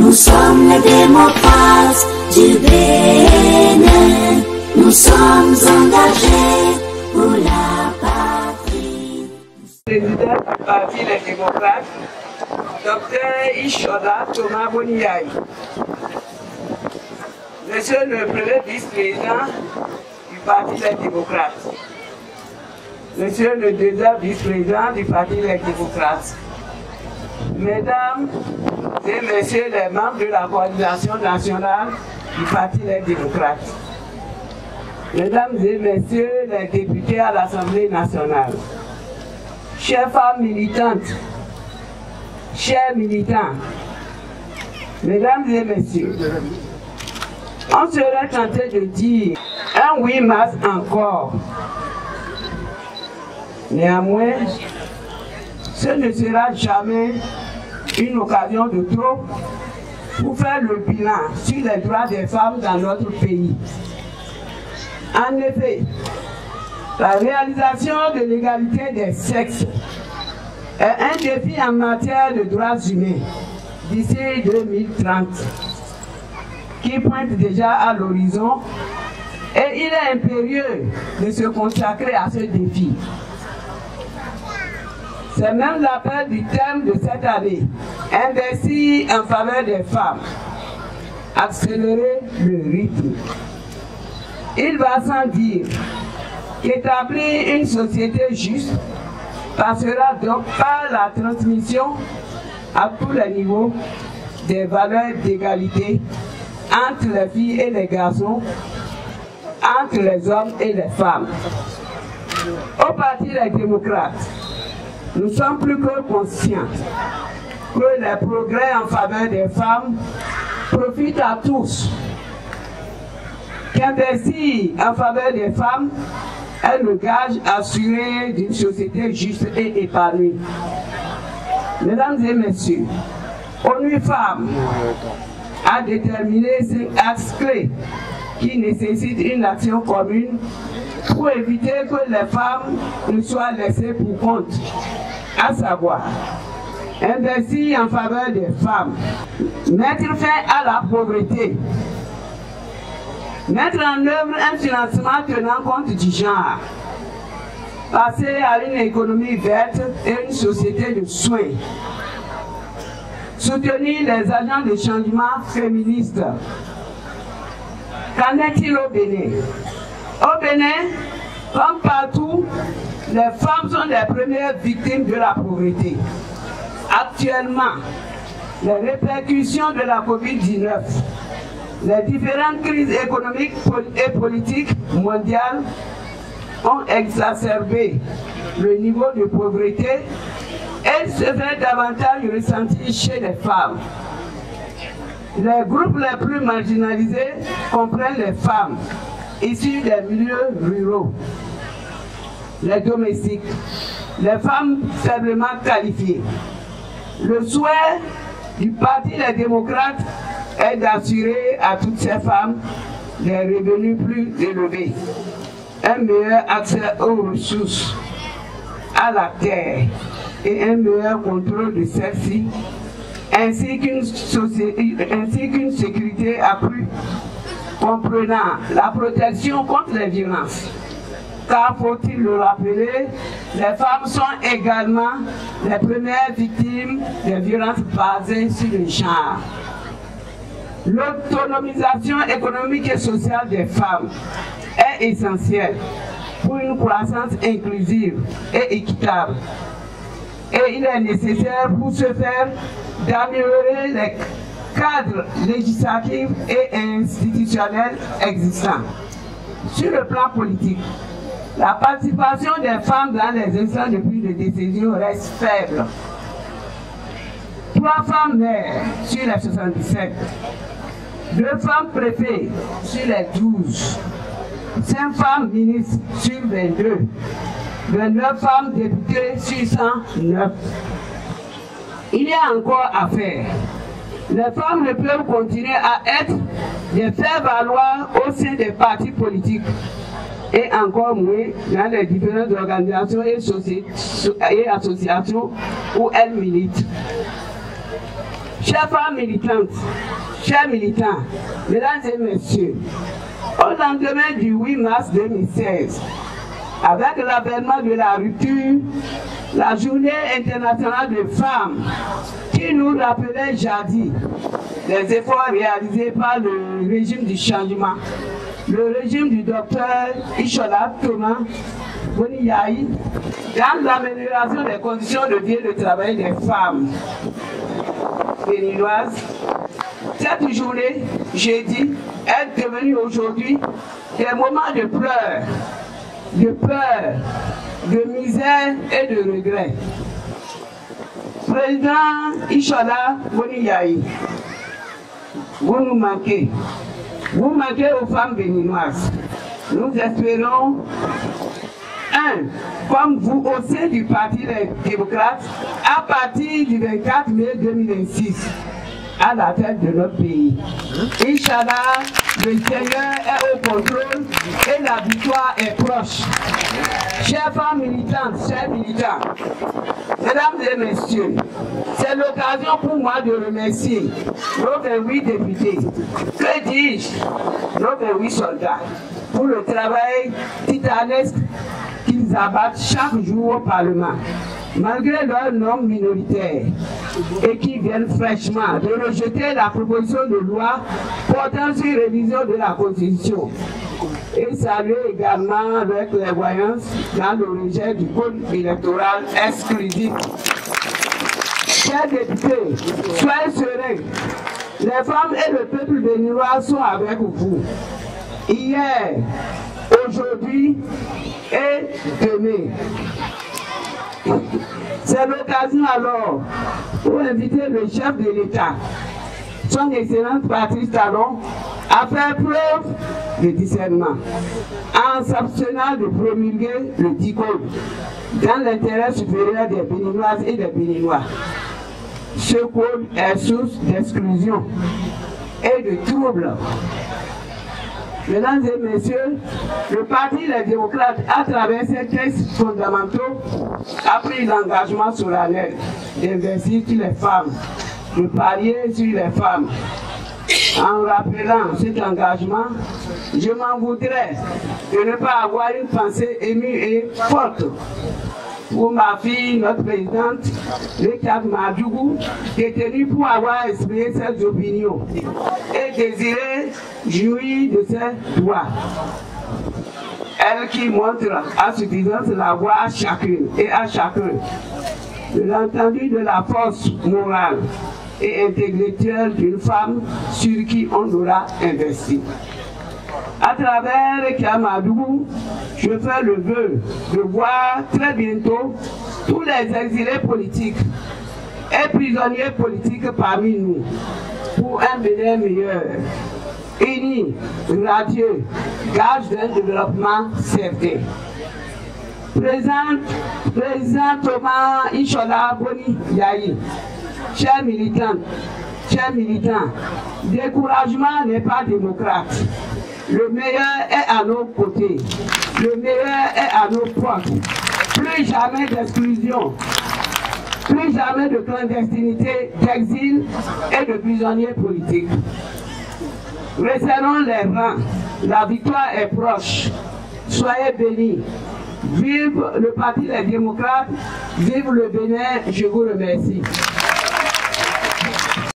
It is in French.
Nous sommes les démocrates du Bénin. Nous sommes engagés pour la patrie. Président du Parti Les Démocrates, Dr Ishola Thomas Boniaï. Monsieur le premier vice-président du Parti Les Démocrates. Monsieur le deuxième vice-président du Parti Les Démocrates. Mesdames et messieurs les membres de la coordination nationale du Parti Les Démocrates. Mesdames et messieurs les députés à l'Assemblée nationale. Chères femmes militantes, chers militants, mesdames et messieurs, on serait tenté de dire un 8 mars encore. Néanmoins, ce ne sera jamais une occasion de trop pour faire le bilan sur les droits des femmes dans notre pays. En effet, la réalisation de l'égalité des sexes est un défi en matière de droits humains d'ici 2030, qui pointe déjà à l'horizon, et il est impérieux de se consacrer à ce défi. C'est même l'appel du thème de cette année, investir en faveur des femmes, accélérer le rythme. Il va sans dire qu'établir une société juste passera donc par la transmission à tous les niveaux des valeurs d'égalité entre les filles et les garçons, entre les hommes et les femmes. Au Parti des démocrates, nous sommes plus que conscients que les progrès en faveur des femmes profitent à tous. Qu'investir en faveur des femmes est le gage assuré d'une société juste et épanouie. Mesdames et messieurs, ONU Femmes a déterminé 5 axes clés qui nécessitent une action commune pour éviter que les femmes ne soient laissées pour compte, à savoir investir en faveur des femmes, mettre fin à la pauvreté, mettre en œuvre un financement tenant compte du genre, passer à une économie verte et une société de soins, soutenir les agents de changement féministes. Qu'en est-il au Bénin? Au Bénin, comme partout, les femmes sont les premières victimes de la pauvreté. Actuellement, les répercussions de la COVID-19, les différentes crises économiques et politiques mondiales ont exacerbé le niveau de pauvreté et se fait davantage ressentir chez les femmes. Les groupes les plus marginalisés comprennent les femmes issues des milieux ruraux, les domestiques, les femmes faiblement qualifiées. Le souhait du Parti des démocrates est d'assurer à toutes ces femmes des revenus plus élevés, un meilleur accès aux ressources, à la terre et un meilleur contrôle de celle-ci, ainsi qu'une sécurité accrue comprenant la protection contre les violences. Car faut-il le rappeler, les femmes sont également les premières victimes des violences basées sur le genre. L'autonomisation économique et sociale des femmes est essentielle pour une croissance inclusive et équitable. Et il est nécessaire pour ce faire d'améliorer les cadres législatifs et institutionnels existants. Sur le plan politique, la participation des femmes dans les instances de prise de décision reste faible. 3 femmes maires sur les 77, 2 femmes préfets sur les 12, 5 femmes ministres sur 22, 29 femmes députées sur 109. Il y a encore à faire. Les femmes ne peuvent continuer à être des faire-valoir au sein des partis politiques et encore moins dans les différentes organisations et associations où elles militent. Chers femmes militantes, chers militants, mesdames et messieurs, au lendemain du 8 mars 2016, avec l'avènement de la rupture, la journée internationale des femmes, qui nous rappelait jadis les efforts réalisés par le régime du changement, le régime du docteur Ishola Thomas Boniyayi, dans l'amélioration des conditions de vie et de travail des femmes béninoises. Cette journée, jeudi, est devenue aujourd'hui des moments de pleurs, de peur, de misère et de regret. Président Ishola Boniyayi, vous nous manquez. Vous manquez aux femmes béninoises. Nous espérons, comme vous au sein du Parti des démocrates, à partir du 24 mai 2026, à la tête de notre pays. Inch'Allah, le Seigneur est au contrôle et la victoire est proche. Chères femmes militantes, chers militants, mesdames et messieurs, c'est l'occasion pour moi de remercier nos 28 députés, que dis-je, nos 28 soldats, pour le travail titanesque qu'ils abattent chaque jour au Parlement, malgré leur nombre minoritaire, et qui viennent fraîchement de rejeter la proposition de loi portant sur révision de la Constitution, et saluer également leur clairvoyance dans le rejet du code électoral exclusif. Chers députés, soyez sereins. Les femmes et le peuple béninois sont avec vous. Hier, aujourd'hui et demain. C'est l'occasion alors pour inviter le chef de l'État, son Excellence Patrice Talon, à faire preuve de discernement en s'abstenant de promulguer le dit code dans l'intérêt supérieur des Béninoises et des Béninois. Ce code est source d'exclusion et de troubles. Mesdames et messieurs, le Parti des démocrates, à travers ces textes fondamentaux, a pris l'engagement solennel d'investir sur les femmes, de parier sur les femmes. En rappelant cet engagement, je m'en voudrais de ne pas avoir une pensée émue et forte pour ma fille, notre présidente, Recap Madougou, détenue pour avoir exprimé ses opinions et désiré jouir de ses droits. Elle qui montre à suffisance la voix à chacune et à chacun de l'entendu de la force morale et intellectuelle d'une femme sur qui on aura investi. À travers Kiamadougou, je fais le vœu de voir très bientôt tous les exilés politiques et prisonniers politiques parmi nous pour un Bénin meilleur, uni, radieux, gage d'un développement certain. Président Thomas Ishola Boniyayi, chers militants, découragement n'est pas démocrate. Le meilleur est à nos côtés. Le meilleur est à nos portes. Plus jamais d'exclusion. Plus jamais de clandestinité, d'exil et de prisonniers politiques. Resserrons les rangs. La victoire est proche. Soyez bénis. Vive le Parti des démocrates. Vive le Bénin. Je vous remercie.